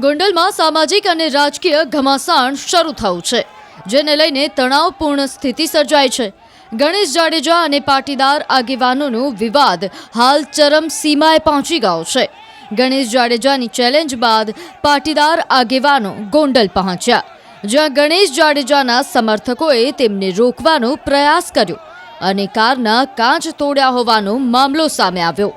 ગોંડલમાં સામાજિક અને રાજકીય ઘમાસાણ શરૂ થયું છે, જેને લઈને તણાવપૂર્ણ સ્થિતિ સર્જાઈ છે. ગણેશ જાડેજા અને પાટીદાર આગેવાનોનો વિવાદ હાલ ચરમસીમાએ પહોંચી ગયો છે. ગણેશ જાડેજાની ચેલેન્જ બાદ પાટીદાર આગેવાનો ગોંડલ પહોંચ્યા, જ્યાં ગણેશ જાડેજાના સમર્થકોએ તેમને રોકવાનો પ્રયાસ કર્યો અને કારના કાચ તોડ્યા હોવાનો મામલો સામે આવ્યો.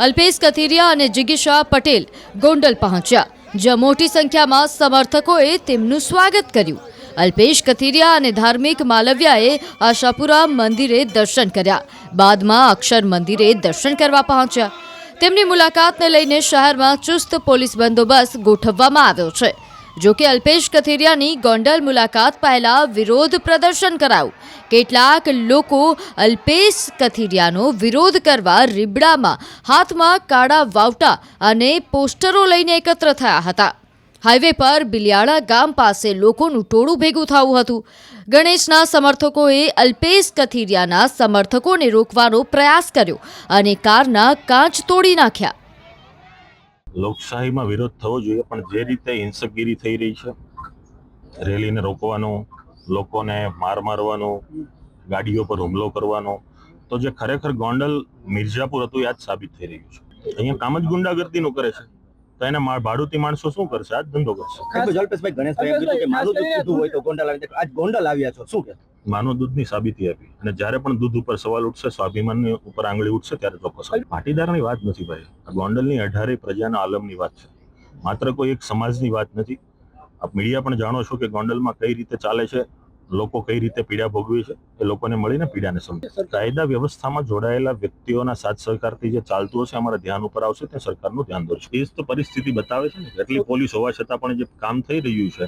અલ્પેશ કથિરિયા અને જિગીશા પટેલ ગોંડલ પહોંચ્યા, જ્યાં મોટી સંખ્યામાં સમર્થકોએ તેમનું સ્વાગત કર્યું. અલ્પેશ કથિરિયા અને ધાર્મિક માલવ્યાએ આશાપુરા મંદિરે દર્શન કર્યા, બાદમાં અક્ષર મંદિરે દર્શન કરવા પહોંચ્યા. તેમની મુલાકાતને લઈને શહેરમાં ચુસ્ત પોલીસ બંદોબસ્ત ગોઠવવામાં આવ્યો છે. જો કે અલ્પેશ કથિરિયાની ગોંડલ મુલાકાત પહેલા વિરોધ પ્રદર્શન કરાયું. કેટલાક લોકો અલ્પેશ કથિરિયાનો વિરોધ કરવા રીબડામાં હાથમાં કાળા વાવટા અને પોસ્ટરો લઈને એકત્ર થયા હતા. હાઈવે પર બિલિયાળા ગામ પાસે લોકોનું ટોળું ભેગું થયું હતું. ગણેશના સમર્થકોએ અલ્પેશ કથિરિયાના સમર્થકોને રોકવાનો પ્રયાસ કર્યો અને કારના કાચ તોડી નાખ્યા. લોકશાહીમાં વિરોધ થવો જોઈએ, પણ જે રીતે હિંસકગીરી થઈ રહી છે, રેલીને રોકવાનું, લોકોને માર મારવાનો, ગાડીઓ પર હુમલો કરવાનો, તો જે ખરેખર ગોંડલ મિર્ઝાપુર હતું એ આજ સાબિત થઈ રહ્યું છે. અહીંયા કામ જ ગુંડાગર્દીનું કરે છે, તો એને ભાડુતી માણસો શું કરશે? આજ ધંધો કરશે. અલ્પેશભાઈ ગણેશભાઈ કીધું કે માનું દૂધ પીધું હોય તો ગોંડલ આવી જાય. આજ ગોંડલ આવ્યા છો, શું કે માનવ દૂધની સાબિતી આપી, અને જ્યારે પણ દૂધ ઉપર સવાલ ઉઠશે, સ્વાભિમાનની ઉપર આંગળી ઉઠશે, ત્યારે ચોક્કસ. પાટીદારની વાત નથી ભાઈ, આ ગોંડલની 18 પ્રજાના આલમની વાત છે, માત્ર કોઈ એક સમાજની વાત નથી. આપ મીડિયા પણ જાણો છો કે ગોંડલમાં કઈ રીતે ચાલે છે, લોકો કઈ રીતે પીડા ભોગવે છે, એ લોકોને મળીને પીડાને સમજે. કાયદા વ્યવસ્થામાં જોડાયેલા વ્યક્તિઓના સાથ સહકારથી જે ચાલતું હશે, અમારા ધ્યાન ઉપર આવશે, તે સરકારનું ધ્યાન દોરશે. એ જ તો પરિસ્થિતિ બતાવે છે ને. એટલી પોલીસ હોવા છતાં પણ જે કામ થઈ રહ્યું છે,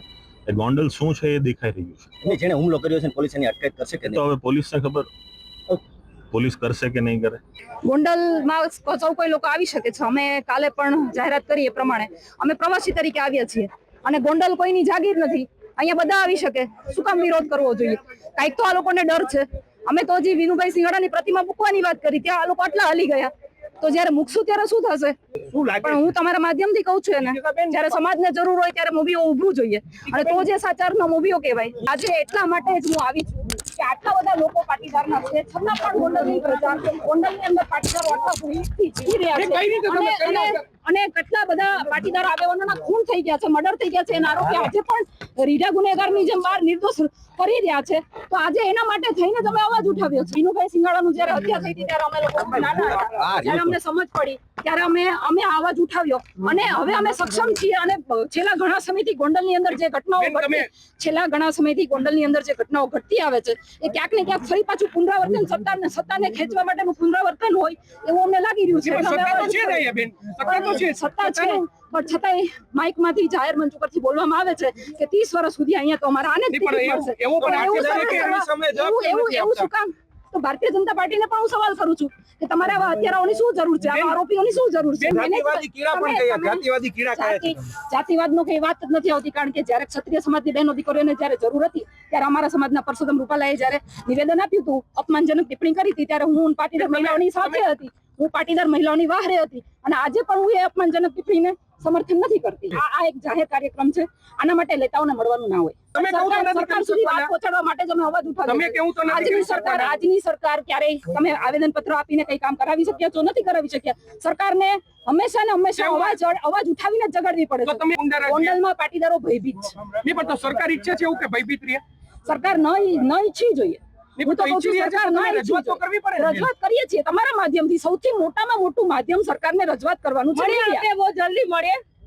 એ ગોંડલ શું છે એ દેખાઈ રહ્યું છે. જેને હુમલો કર્યો છે પોલીસ એની અટકાયત કરશે કે તો હવે પોલીસને ખબર, પોલીસ કરશે કે નહીં કરે. ગોંડલમાં સૌ કોઈ લોકો આવી શકે છે. અમે કાલે પણ જાહેરાત કરી એ પ્રમાણે અમે પ્રવાસી તરીકે આવ્યા છીએ, અને ગોંડલ કોઈની જાગીર નથી. અહીંયા બધા આવી શકે. શું કામ વિરોધ કરવો જોઈએ? કાંઈક તો આ લોકોને ડર છે. અમે તો હજી વિનુભાઈ સિંઘાડાની પ્રતિમા મૂકવાની વાત કરી, ત્યાં આ લોકો આટલા હલી ગયા. તો જયારે મૂકશું ત્યારે શું થશે? પણ હું તમારા માધ્યમથી કહું છું ને, જયારે સમાજને જરૂર હોય ત્યારે મોભીઓ ઊભું જોઈએ, અને તો જે સાચારના મોભીઓ કહેવાય. આજે એટલા માટે જ હું આવી છું કે આટલા બધા લોકો પાટીદારના છે, છતાં પણ ગોંડલની પ્રજા, ગોંડલની અંદર પાટીદારો આટલા ભૂમિથી જીવી રહ્યા છે, અને કેટલા બધા પાટીદાર આગેવાનોના ખૂન થઈ ગયા છે, મર્ડર થઈ ગયા છે. એના આરોપી આજે પણ રીઢા ગુનેગારની જેમ બહાર નિર્દોષ ફરી રહ્યા છે. તો આજે એના માટે થઈને તમે અવાજ ઉઠાવ્યો છે. વિનુભાઈ સિંઘાડાનું જયારે હત્યા થઈ હતી, ત્યારે અમે લોકો નાના હતા, ત્યારે અમને સમજ પડી, ત્યારે અમે અવાજ ઉઠાવ્યો, અને હવે અમે સક્ષમ છીએ. અને છેલ્લા ઘણા સમયથી ગોંડલની અંદર જે ઘટનાઓ ઘટતી આવે છે, એ ક્યાંક ને ક્યાંક ફરી પાછું પુનરાવર્તન, સત્તાને ખેંચવા માટેનું પુનરાવર્તન હોય એવું અમને લાગી રહ્યું છે. સત્તા છે, પણ છતાંય માઇક માંથી, જાહેર મંચ ઉપરથી બોલવામાં આવે છે કે 30 વર્ષ સુધી અહીંયા તો અમારા આને જ ટિકિટ મળશે. એવું શું કામ? તો ભારતીય જનતા પાર્ટીને પણ હું સવાલ કરું છું કે તમારે આવા હત્યારાઓની શું જરૂર છે, આવા આરોપીઓની શું જરૂર છે? જાતિવાદનો કઈ વાત જ નથી આવતી, કારણ કે જયારે ક્ષત્રિય સમાજની બહેનો દીકરીઓને જયારે જરૂર હતી, ત્યારે અમારા સમાજના પરસોત્તમ રૂપાલાએ જયારે નિવેદન આપ્યું હતું, અપમાનજનક ટિપ્પણી કરી હતી, ત્યારે હું પાટીદાર મહિલાઓની સાથે હતી, હું પાટીદાર મહિલાઓની વાહરે હતી, અને આજે પણ હું એ અપમાનજનક ટિપ્પણીને સમર્થન નથી કરતી. આ એક જાહેર કાર્યક્રમ છે, આના માટે નેતાઓને મળવાનું ના હોય. સરકાર સુધી વાત પહોંચાડવા માટે જ અમે અવાજ ઉઠાવ્યો. આજની સરકાર ક્યારેય તમે આવેદન પત્ર આપીને કઈ કામ કરાવી શક્યા છો? નથી કરાવી શક્યા. સરકારને હંમેશા ને હંમેશા અવાજ ઉઠાવીને જ જગાડવી પડે છે. ગોંડલમાં પાટીદારો ભયભીત છે. પણ સરકાર ઈચ્છે છે એવું કે ભયભીત રહે? સરકાર ન ઈચ્છવી જોઈએ. રજૂઆત કરીએ છીએ તમારા માધ્યમથી. સૌથી મોટામાં મોટું માધ્યમ સરકારને રજૂઆત કરવાનું છે. જલ્દી મળે